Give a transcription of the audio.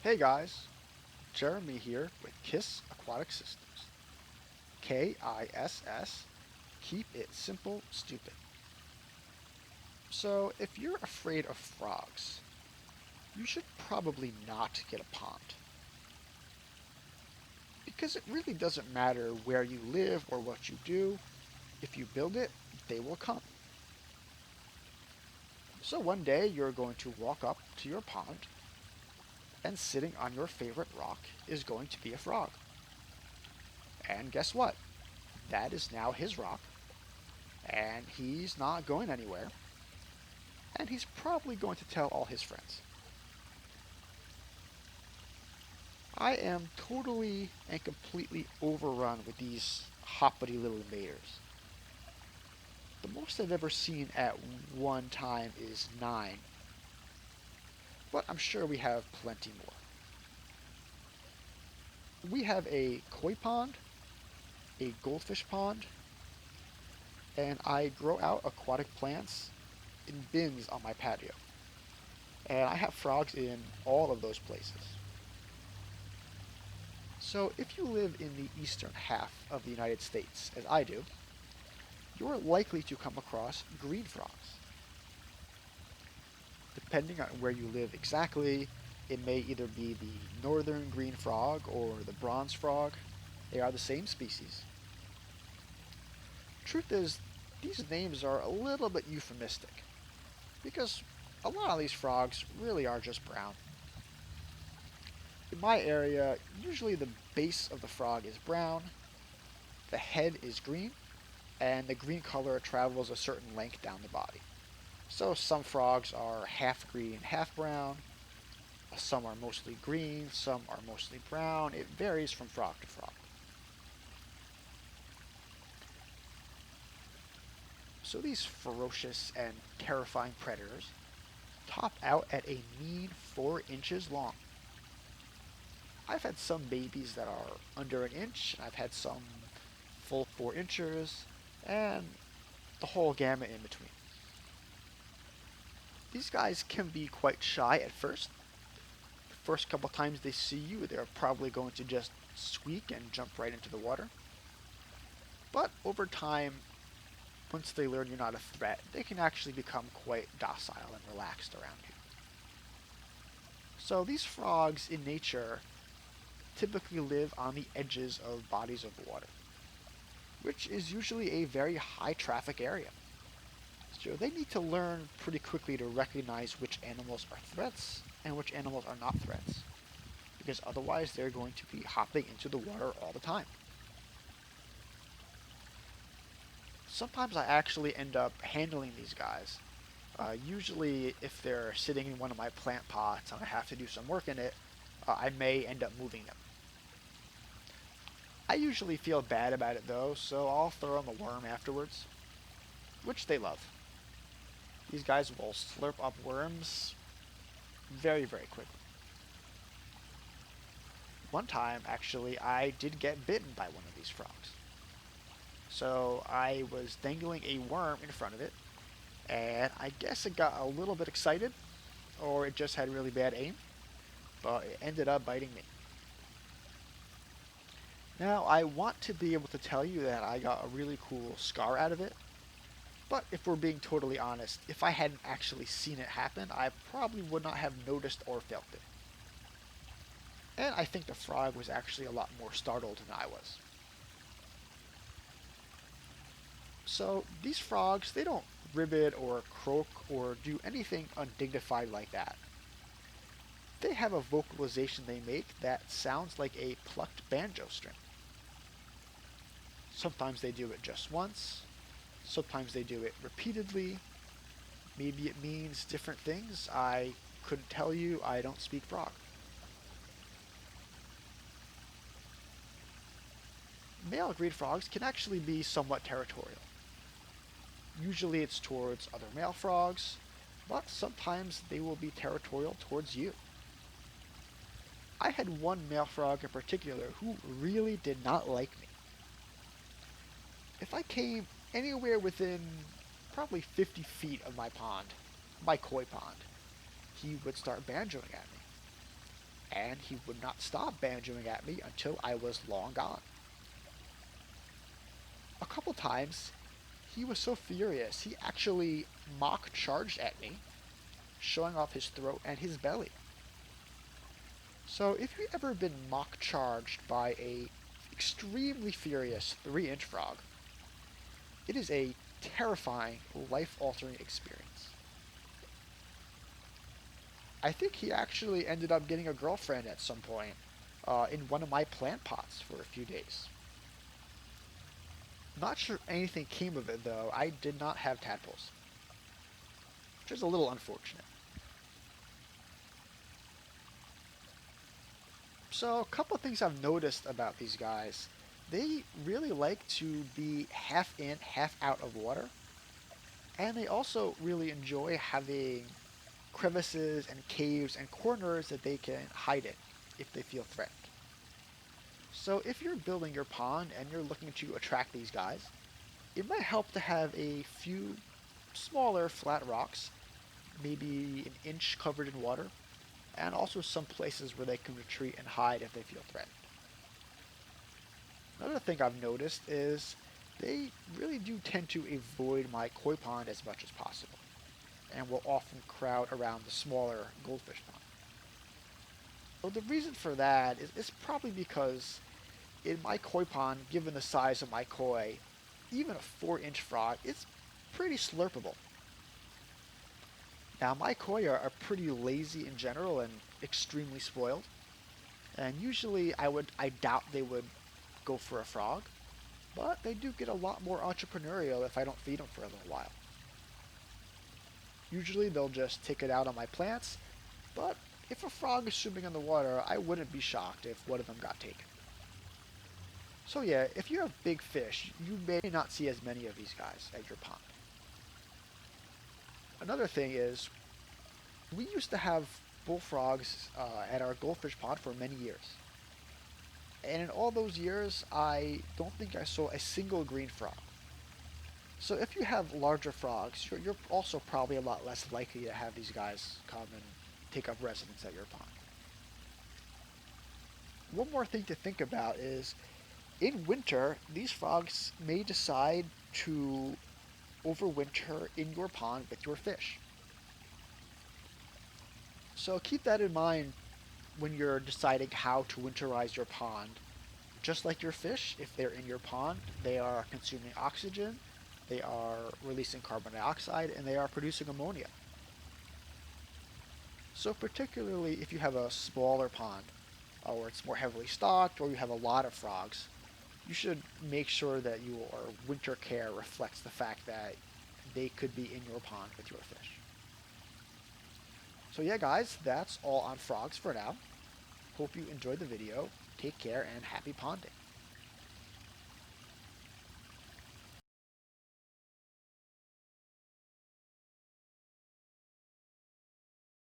Hey guys, Jeremy here with KISS Aquatic Systems. KISS, keep it simple, stupid. So, if you're afraid of frogs, you should probably not get a pond. Because it really doesn't matter where you live or what you do, if you build it, they will come. So one day you're going to walk up to your pond, and sitting on your favorite rock is going to be a frog. And guess what? That is now his rock, and he's not going anywhere, and he's probably going to tell all his friends. I am totally and completely overrun with these hoppity little invaders. The most I've ever seen at one time is 9, but I'm sure we have plenty more. We have a koi pond, a goldfish pond, and I grow out aquatic plants in bins on my patio. And I have frogs in all of those places. So if you live in the eastern half of the United States, as I do, you're likely to come across green frogs. Depending on where you live exactly, it may either be the northern green frog or the bronze frog. They are the same species. Truth is, these names are a little bit euphemistic, because a lot of these frogs really are just brown. In my area, usually the base of the frog is brown, the head is green, and the green color travels a certain length down the body. So some frogs are half green, half brown, some are mostly green, some are mostly brown. It varies from frog to frog. So these ferocious and terrifying predators top out at a mean 4 inches long. I've had some babies that are under an inch, and I've had some full 4 inches, and the whole gamut in between. These guys can be quite shy at first. The first couple times they see you, they're probably going to just squeak and jump right into the water. But over time, once they learn you're not a threat, they can actually become quite docile and relaxed around you. So these frogs in nature typically live on the edges of bodies of water, which is usually a very high traffic area. So they need to learn pretty quickly to recognize which animals are threats and which animals are not threats, because otherwise they're going to be hopping into the water all the time. Sometimes I actually end up handling these guys. Usually, if they're sitting in one of my plant pots and I have to do some work in it, I may end up moving them. I usually feel bad about it though, so I'll throw them a worm afterwards, which they love. These guys will slurp up worms very, very quickly. One time, actually, I did get bitten by one of these frogs. So I was dangling a worm in front of it, and I guess it got a little bit excited, or it just had really bad aim, but it ended up biting me. Now, I want to be able to tell you that I got a really cool scar out of it, but if we're being totally honest, if I hadn't actually seen it happen, I probably would not have noticed or felt it. And I think the frog was actually a lot more startled than I was. So these frogs, they don't ribbit or croak or do anything undignified like that. They have a vocalization they make that sounds like a plucked banjo string. Sometimes they do it just once, sometimes they do it repeatedly. Maybe it means different things. I couldn't tell you, I don't speak frog. Male green frogs can actually be somewhat territorial. Usually it's towards other male frogs, but sometimes they will be territorial towards you. I had one male frog in particular who really did not like me. If I came anywhere within probably 50 feet of my pond, my koi pond, he would start banjoing at me. and he would not stop banjoing at me until I was long gone. A couple times, he was so furious he actually mock charged at me, showing off his throat and his belly. So if you've ever been mock charged by a extremely furious 3-inch frog, it is a terrifying, life-altering experience. I think he actually ended up getting a girlfriend at some point in one of my plant pots for a few days. Not sure anything came of it though. I did not have tadpoles, which is a little unfortunate. So a couple of things I've noticed about these guys. They really like to be half in, half out of water. And they also really enjoy having crevices and caves and corners that they can hide in if they feel threatened. So if you're building your pond and you're looking to attract these guys, it might help to have a few smaller flat rocks, maybe an inch covered in water, and also some places where they can retreat and hide if they feel threatened. Another thing I've noticed is they really do tend to avoid my koi pond as much as possible, and will often crowd around the smaller goldfish pond. So the reason for that is probably because in my koi pond, given the size of my koi, even a 4-inch frog is pretty slurpable. Now my koi are pretty lazy in general and extremely spoiled, and usually I doubt they would go for a frog, but they do get a lot more entrepreneurial if I don't feed them for a little while. Usually they'll just take it out on my plants, but if a frog is swimming in the water, I wouldn't be shocked if one of them got taken. So yeah, if you have big fish, you may not see as many of these guys at your pond. Another thing is, we used to have bullfrogs at our goldfish pond for many years. And in all those years, I don't think I saw a single green frog. So if you have larger frogs, you're also probably a lot less likely to have these guys come and take up residence at your pond. One more thing to think about is, in winter, these frogs may decide to overwinter in your pond with your fish. So keep that in mind when you're deciding how to winterize your pond. Just like your fish, if they're in your pond, they are consuming oxygen, they are releasing carbon dioxide, and they are producing ammonia. So particularly if you have a smaller pond, or it's more heavily stocked, or you have a lot of frogs, you should make sure that your winter care reflects the fact that they could be in your pond with your fish. So yeah guys, that's all on frogs for now. Hope you enjoyed the video. Take care and happy ponding.